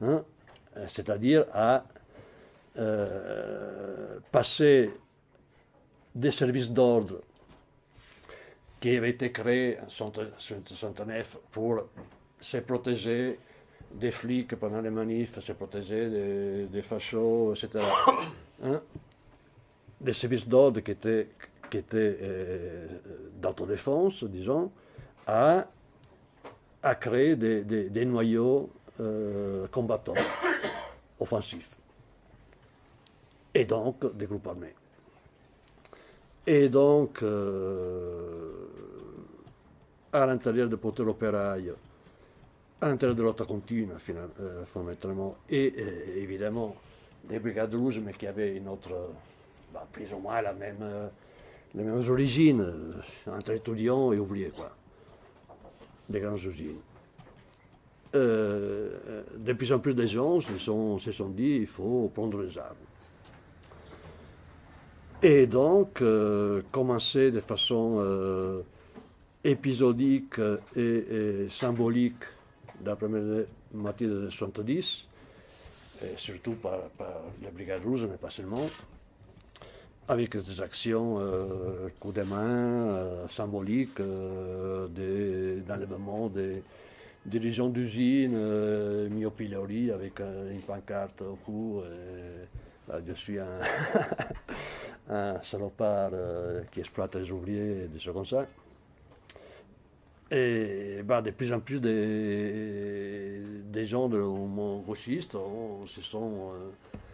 hein, c'est-à-dire à passer des services d'ordre qui avaient été créés en 1969 pour se protéger des flics pendant les manifs, se protéger des fachos, etc. Hein? Des services d'ordre qui étaient d'autodéfense, disons, à créer des noyaux combattants, offensifs, et donc des groupes armés. Et donc, à l'intérieur de Potere Operaio, à l'intérieur de l'Otta Continua, fondamentalement, et évidemment des brigades rouges, mais qui avaient une autre, plus ou moins les mêmes origines, entre étudiants et ouvriers, quoi, des grandes usines. De plus en plus de gens se sont dit il faut prendre les armes. Et donc, commencer de façon épisodique et symbolique dans la première moitié des 70, et surtout par les brigades rouges, mais pas seulement, avec des actions coup de main symboliques d'enlèvement des dirigeants d'usines mis au pilori avec une pancarte au cou. Je suis un salopard qui exploite les ouvriers et des choses comme ça. Et de plus en plus des gens de mouvement gauchiste se sont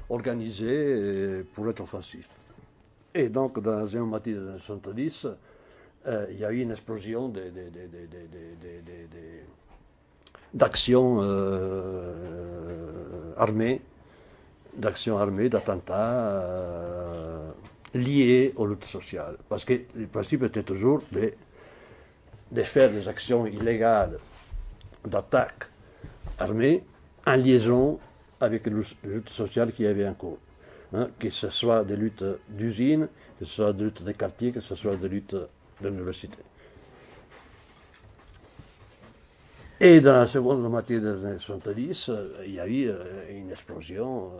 organisés pour être offensifs. Et donc, dans la deuxième moitié des années 70, il y a eu une explosion d'actions armées, d'attentats liés aux luttes sociales. Parce que le principe était toujours de faire des actions illégales d'attaque armée en liaison avec les luttes sociales qui avaient en cours. Hein, que ce soit des luttes d'usines, que ce soit des luttes des quartiers, que ce soit des luttes de l'université. Et dans la seconde moitié des années 70, il y a eu une explosion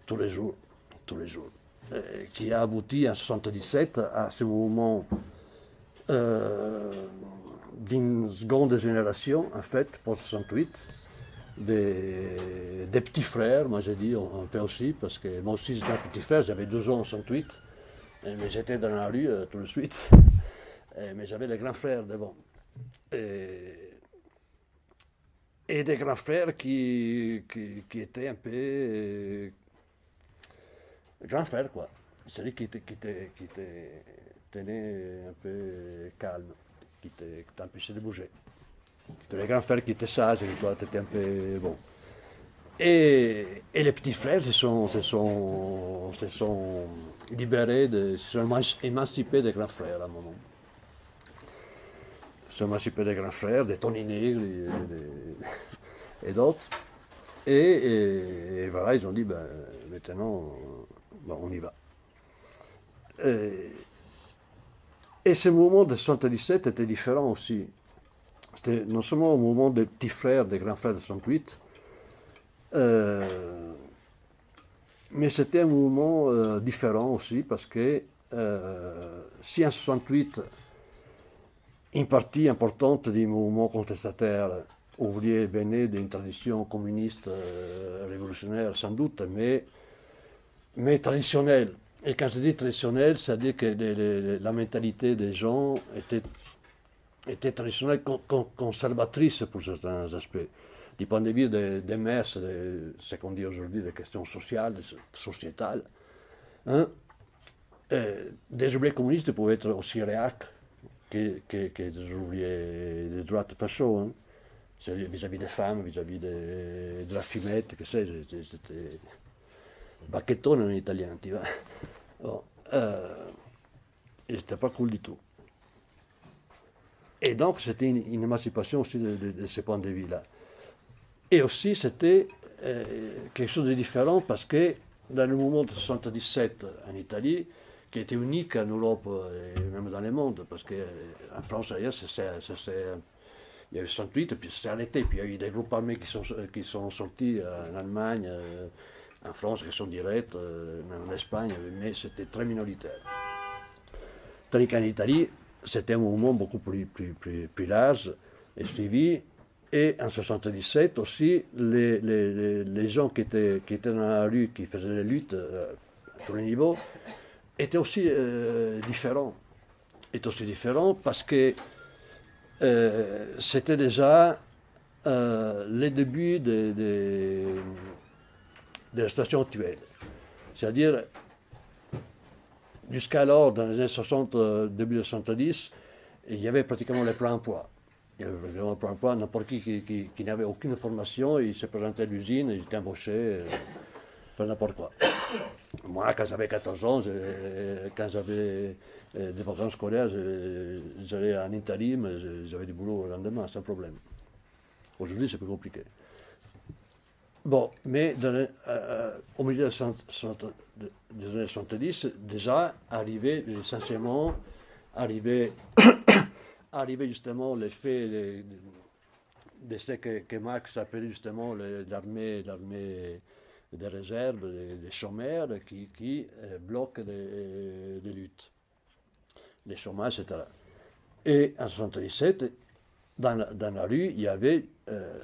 tous les jours, qui a abouti en 77 à ce mouvement d'une seconde génération, en fait, pour 68, des petits frères, moi j'ai dit un peu aussi, parce que moi aussi j'étais un petit frère, j'avais 2 ans en 68, mais j'étais dans la rue tout de suite, mais j'avais les grands frères devant. Et des grands frères qui étaient un peu grands frères, quoi. C'est-à-dire qui tenaient un peu calme, qui t'empêchaient de bouger. Les grands frères qui étaient sages, et toi tu étais un peu bon. Et les petits frères se sont libérés, se sont émancipés des grands frères à un moment. Se sont émancipés des grands frères, des Tony Negri et d'autres. Et voilà, ils ont dit, maintenant, on y va. Et ce mouvement de 77 était différent aussi. C'était non seulement un mouvement des petits frères, des grands frères de 68, mais c'était un mouvement différent aussi parce que si en 68, une partie importante du mouvement contestataire ouvrier venait d'une tradition communiste révolutionnaire sans doute, mais traditionnelle. Et quand je dis traditionnelle, c'est-à-dire que la mentalité des gens était traditionnelle, conservatrice pour certains aspects. Du point de vue des mœurs, ce qu'on dit aujourd'hui, des questions sociales, sociétales, hein, des ouvriers communistes pouvaient être aussi réacs que des ouvriers de droite fachos, hein, vis-à-vis des femmes, vis-à-vis de la fumette, que c'est, c'était bacchettone en italien, tu vois. Bon, et c'était pas cool du tout. Et donc c'était une émancipation aussi de ce point de vue-là. Et aussi c'était quelque chose de différent parce que dans le mouvement de 77 en Italie, qui était unique en Europe et même dans le monde, parce qu'en France ailleurs, Il y a eu 68, puis ça s'est arrêté. Puis il y a eu des groupes armés qui sont sortis en Allemagne, en France, qui sont directs, en Espagne, mais c'était très minoritaire. Tandis qu'en Italie, c'était un mouvement beaucoup plus large et suivi. Et en 77 aussi, les gens qui étaient dans la rue, qui faisaient les luttes à tous les niveaux, étaient aussi différents. Étaient aussi différents parce que c'était déjà les débuts de la situation actuelle. C'est-à-dire, jusqu'alors, dans les années 60, début des 70, il y avait pratiquement les plans emploi. Il y avait vraiment un plan emploi, n'importe qui n'avait aucune formation, il se présentait à l'usine, il était embauché pour n'importe quoi. Moi, quand j'avais 14 ans, quand j'avais des vacances scolaires, j'allais en intérim, j'avais du boulot le lendemain, sans problème. Aujourd'hui, c'est plus compliqué. Bon, mais au milieu des années 70, déjà arrivait le licenciement, arrivait justement l'effet de ce que Marx appelait justement l'armée des réserves, des chômeurs qui bloquent les luttes, les chômages, etc. Et en 1977, dans la rue, il y avait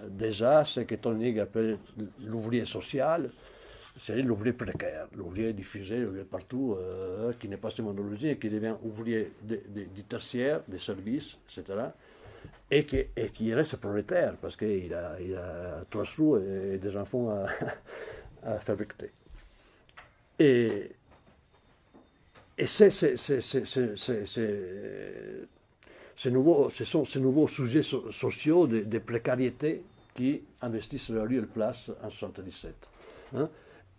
déjà ce que Tony appelait l'ouvrier social, c'est-à-dire l'ouvrier précaire, l'ouvrier diffusé, l'ouvrier partout, qui n'est pas seulement de l'usine, qui devient ouvrier du tertiaire, des services, etc. Et qui reste prolétaire, parce qu'il a 3 sous et des enfants à fabriquer. Et ce sont ces nouveaux sujets sociaux de précarité qui investissent la rue et la place en 1977. Hein?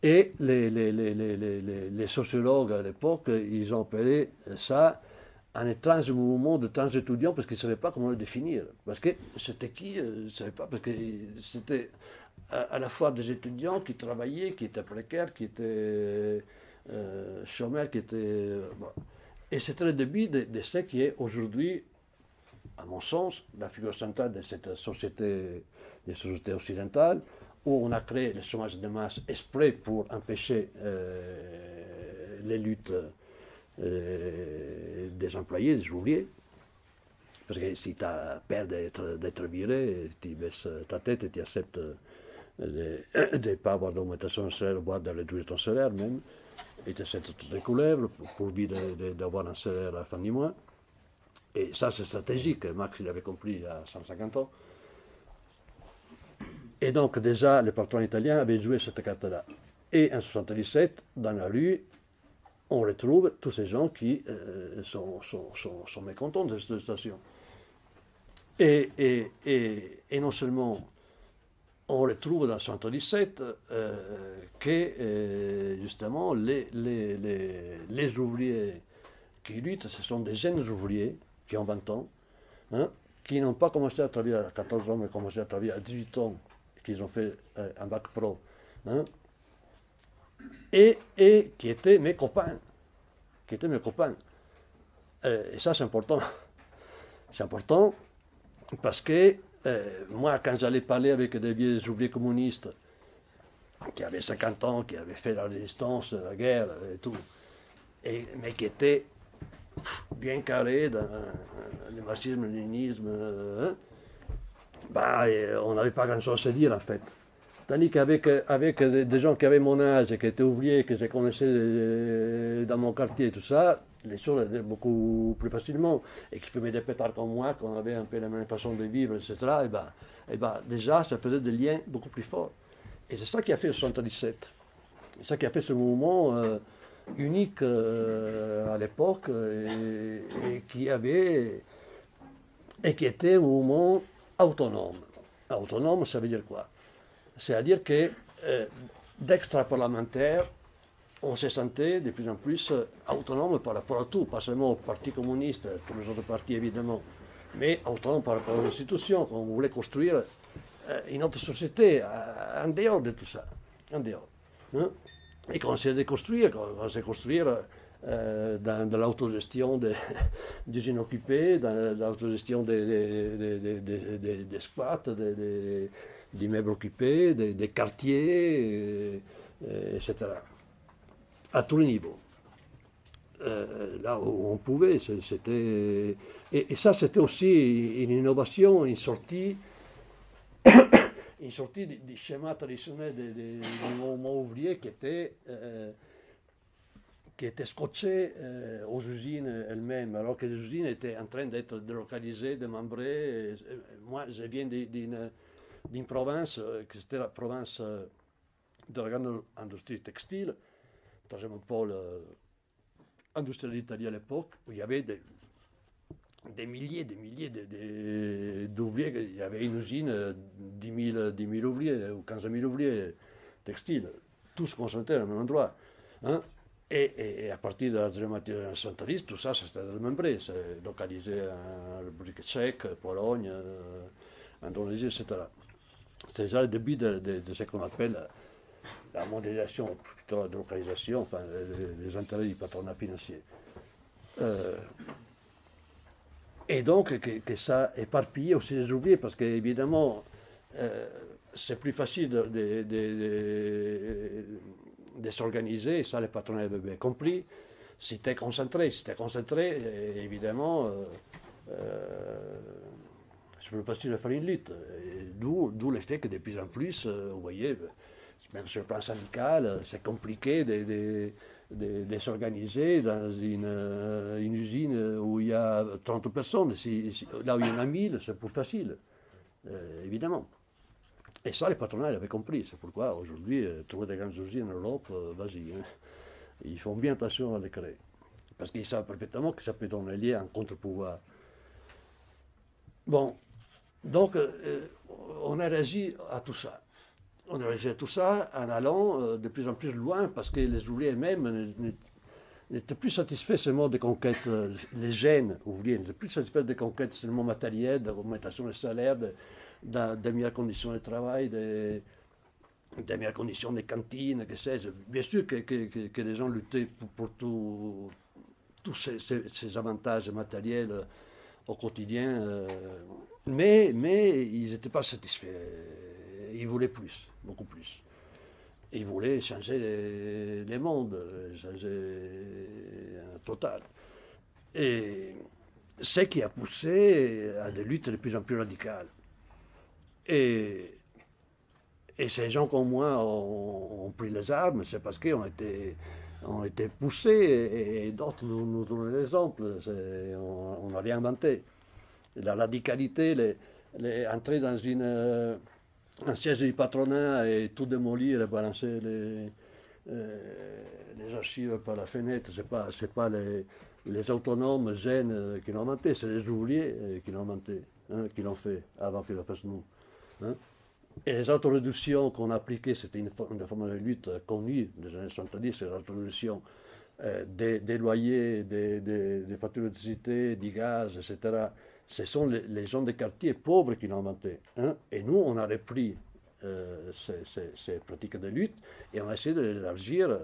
Et les sociologues à l'époque, ils ont appelé ça un étrange mouvement de trans étudiants parce qu'ils ne savaient pas comment le définir. Parce que c'était qui, ils ne savaient pas, parce que c'était à la fois des étudiants qui travaillaient, qui étaient précaires, qui étaient chômeurs, qui étaient... Bon. Et c'était le début de ce qui est aujourd'hui, à mon sens, la figure centrale de cette société, des sociétés occidentales, où on a créé le chômage de masse exprès pour empêcher les luttes des employés, des ouvriers. Parce que si tu as peur d'être viré, tu baisses ta tête et tu acceptes de ne pas avoir d'augmentation de salaire, voire de réduire ton salaire même, et tu acceptes toutes les couleurs pourvu d'avoir un salaire à la fin du mois. Et ça, c'est stratégique. Marx, il avait compris il y a 150 ans. Et donc, déjà, les patrons italiens avaient joué cette carte-là. Et en 1977, dans la rue, on retrouve tous ces gens qui sont mécontents de cette situation. Et non seulement on retrouve dans 1977 que, justement, les ouvriers qui luttent, ce sont des jeunes ouvriers qui ont 20 ans, hein, qui n'ont pas commencé à travailler à 14 ans, mais commencé à travailler à 18 ans, qu'ils ont fait un bac pro, hein, et qui étaient mes copains. Et ça, c'est important. C'est important parce que moi, quand j'allais parler avec des vieux ouvriers communistes qui avaient 50 ans, qui avaient fait la résistance, la guerre et tout, mais qui étaient bien carrés dans le marxisme, le léninisme, on n'avait pas grand-chose à se dire en fait. Tandis qu'avec des gens qui avaient mon âge et qui étaient ouvriers, que je connaissais dans mon quartier et tout ça, les choses allaient beaucoup plus facilement. Et qui fumaient des pétards comme moi, qu'on avait un peu la même façon de vivre, etc. Déjà, ça faisait des liens beaucoup plus forts. Et c'est ça qui a fait le 77. C'est ça qui a fait ce mouvement unique à l'époque et qui était un mouvement autonome. Autonome, ça veut dire quoi? C'est-à-dire que d'extra-parlementaires, on se sentait de plus en plus autonome par rapport à tout, pas seulement au Parti communiste, tous les autres partis évidemment, mais autonome par rapport aux institutions, qu'on voulait construire une autre société en dehors de tout ça, en dehors. Hein? Et qu'on s'est déconstruire, qu'on s'est construire dans l'autogestion des usines occupées, dans l'autogestion des squats, des immeubles occupés, des quartiers, etc. À tous les niveaux. Là où on pouvait, c'était... Et ça, c'était aussi une innovation, une sortie du schéma traditionnel du mouvement ouvrier qui était scotché aux usines elles-mêmes, alors que les usines étaient en train d'être délocalisées, démembrées. Moi, je viens d'une province, qui c'était la province de la grande industrie textile, troisième pôle industriel italien à l'époque, où il y avait des milliers d'ouvriers. Il y avait une usine, 10 000 ouvriers ou 15 000 ouvriers textiles, tous concentrés au même endroit. Hein. Et à partir de la deuxième moitié centraliste, tout ça, s'est démembré. C'est localisé en République tchèque, Pologne, Indonésie, etc. C'est déjà le début de ce qu'on appelle la mondialisation, plutôt la délocalisation, enfin, les intérêts du patronat financier. Et donc que ça éparpille aussi les ouvriers, parce qu'évidemment, c'est plus facile de s'organiser, et ça les patrons avaient bien compris, si tu es concentré. Si tu es concentré, évidemment, c'est plus facile de faire une lutte. D'où le fait que de plus en plus, vous voyez, même sur le plan syndical, c'est compliqué de s'organiser dans une usine où il y a 30 personnes. Là où il y en a 1000, c'est plus facile, évidemment. Et ça, les patronats l'avaient compris. C'est pourquoi aujourd'hui, trouver des grandes usines en Europe, vas-y. Hein. Ils font bien attention à les créer. Parce qu'ils savent parfaitement que ça peut donner lié à un contre-pouvoir. Bon, donc on a réagi à tout ça. On a réagi à tout ça en allant de plus en plus loin parce que les ouvriers eux-mêmes n'étaient plus satisfaits seulement des conquêtes, les jeunes ouvriers n'étaient plus satisfaits des conquêtes seulement matérielles, de l'augmentation des salaires, de meilleures conditions de travail, des meilleures conditions des cantines, que sais-je. Bien sûr que les gens luttaient pour tous ces avantages matériels au quotidien, mais ils n'étaient pas satisfaits. Ils voulaient plus, beaucoup plus. Ils voulaient changer les mondes, changer un total. Et ce qui a poussé à des luttes de plus en plus radicales. Et ces gens comme moi ont pris les armes, c'est parce qu'on été poussés et d'autres nous donnent l'exemple. On n'a rien inventé. La radicalité, entrer dans un siège du patronat et tout démolir et balancer les archives par la fenêtre, c'est pas les autonomes jeunes qui l'ont inventé, c'est les ouvriers qui l'ont inventé, hein, qui l'ont fait avant qu'ils le fassent nous. Hein. Et les autoréductions qu'on a appliquées, c'était une forme de lutte connue des années 70, c'est l'autoréduction des loyers, des factures d'électricité, du gaz, etc. Ce sont les gens des quartiers pauvres qui l'ont inventé. Hein. Et nous, on a repris ces pratiques de lutte et on a essayé de l'élargir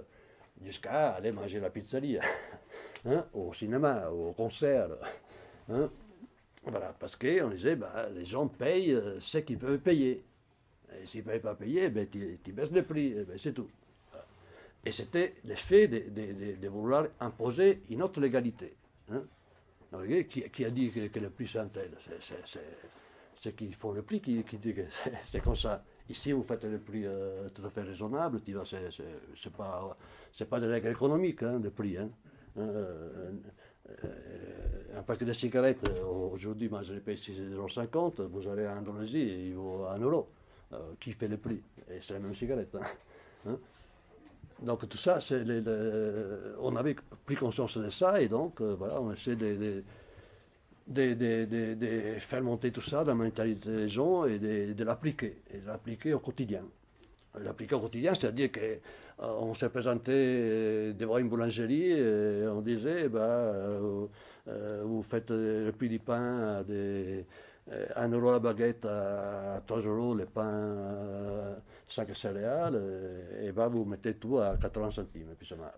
jusqu'à aller manger à la pizzeria, hein, au cinéma, au concert. Hein. Voilà, parce qu'on disait, bah, les gens payent ce qu'ils peuvent payer. Et s'ils ne peuvent pas payer, ben, tu baisses le prix, ben, c'est tout. Et c'était l'effet de vouloir imposer une autre légalité. Hein. Qui a dit que le prix c'est un tel? C'est qui font le prix qui dit que c'est comme ça. Ici, vous faites le prix tout à fait raisonnable, c'est pas des règles économiques, hein, le prix. Hein. Un paquet de cigarettes, aujourd'hui, moi je les paye 6,50 €, vous allez en Indonésie, il vaut 1 €. Qui fait le prix? Et c'est la même cigarette. Hein. Hein. Donc tout ça, on avait pris conscience de ça, et donc voilà, on essaie de faire monter tout ça dans la mentalité des gens et de l'appliquer, au quotidien. L'appliquer au quotidien, c'est-à-dire qu'on s'est présenté devant une boulangerie et on disait, vous faites le prix du pain à 1 € la baguette, à 3 € le pain 5 céréales, et vous mettez tout à 80 centimes, puis ça marche.